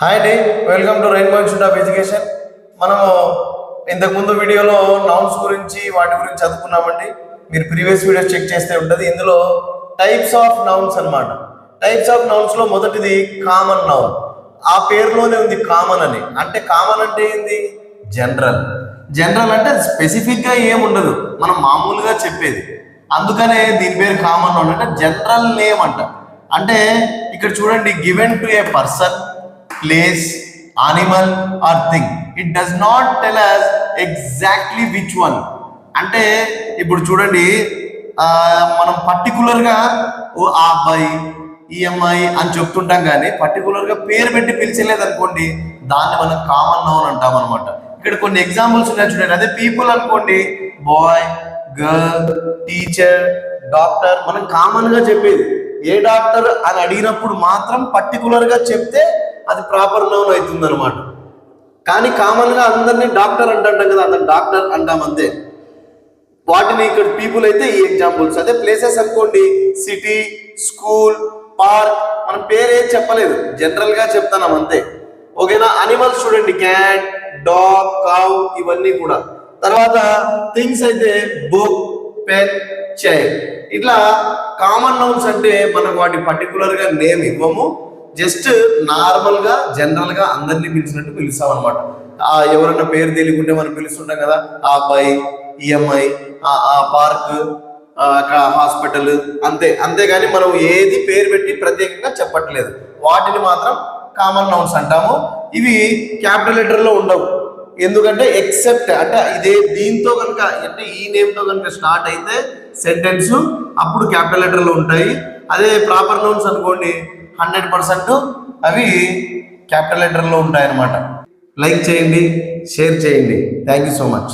Hi అండి, welcome to rainbow institute of education. మనము ఇంతకుముందు వీడియోలో నౌన్స్ గురించి వాటి గురించి చదువుకున్నామండి. మీరు ప్రీవియస్ వీడియోస్ చెక్ చేస్తే ఉంటుంది. ఇందులో టైప్స్ ఆఫ్ నౌన్స్ అన్నమాట. టైప్స్ ఆఫ్ నౌన్స్లో మొదటిది కామన్ నౌన్. ఆ పేరులోనే ఉంది కామన్ అని. అంటే కామన్ అంటే ఏంది? జనరల్. జనరల్ అంటే స్పెసిఫిక్గా ఏముండదు, మనం మామూలుగా చెప్పేది. అందుకనే దీని పేరు కామన్ నౌన్. అంటే జనరల్ నేమ్ అంట. అంటే ఇక్కడ చూడండి, given to A person, place, animal or thing. It does not tell us exactly which one. అంటే ఇప్పుడు చూడండి, మనం పర్టికులర్గా ఓ ఆ అబ్బాయి ఈ అమ్మాయి అని చెప్తుంటాం, కానీ పర్టికులర్గా పేరు పెట్టి పిలిచలేదు అనుకోండి, దాన్ని మనం కామన్ నౌన్ అంటాం అనమాట. ఇక్కడ కొన్ని ఎగ్జాంపుల్స్ ఉన్నాయి చూడండి. అదే పీపుల్ అనుకోండి, బాయ్, గర్ల్, టీచర్, డాక్టర్. మనం కామన్గా చెప్పేది. ఏ డాక్టర్ అని అడిగినప్పుడు మాత్రం పర్టికులర్గా చెప్తే అది ప్రాపర్ నౌన్ అవుతుంది అనమాట. కానీ కామన్గా అందరినీ డాక్టర్ అంటాం కదా, అతను డాక్టర్ అంటాం అంతే. వాటిని ఇక్కడ పీపుల్ అయితే ఈ ఎగ్జాంపుల్స్. అదే ప్లేసెస్ అనుకోండి, సిటీ, స్కూల్, పార్క్. మనం పేరేం చెప్పలేదు, జనరల్గా చెప్తున్నాం అంతే. ఓకేనా? అనిమల్స్ చూడండి, క్యాట్, డాగ్, కౌ, ఇవన్నీ కూడా. తర్వాత థింగ్స్ అయితే బుక్, పెన్, చైర్. ఇట్లా కామన్ నౌన్స్ అంటే మనం వాటి పర్టికులర్గా నేమ్ ఇవ్వము, జస్ట్ నార్మల్గా జనరల్గా అందరినీ పిలిచినట్టు పిలుస్తాం అనమాట. ఎవరన్నా పేరు తెలియకుంటే మనం పిలుస్తుంటాం కదా, ఆ అబ్బాయి, ఈ అమ్మాయి, ఆ పార్క్, హాస్పిటల్, అంతే. అంతేగాని మనం ఏది పేరు పెట్టి ప్రత్యేకంగా చెప్పట్లేదు. వాటిని మాత్రం కామన్ నౌన్స్ అంటాము. ఇవి క్యాపిటల్ లెటర్లో ఉండవు. ఎందుకంటే ఎక్సెప్ట్ అంటే ఇదే దీంతో కనుక, అంటే ఈ నేమ్తో కనుక స్టార్ట్ అయితే సెంటెన్స్, అప్పుడు క్యాపిటల్ లెటర్లో ఉంటాయి. అదే ప్రాపర్ నౌన్స్ అనుకోండి, 100% అవి క్యాపిటల్ లెటర్లో ఉంటాయన్నమాట. లైక్ చేయండి, షేర్ చేయండి. Thank you so much.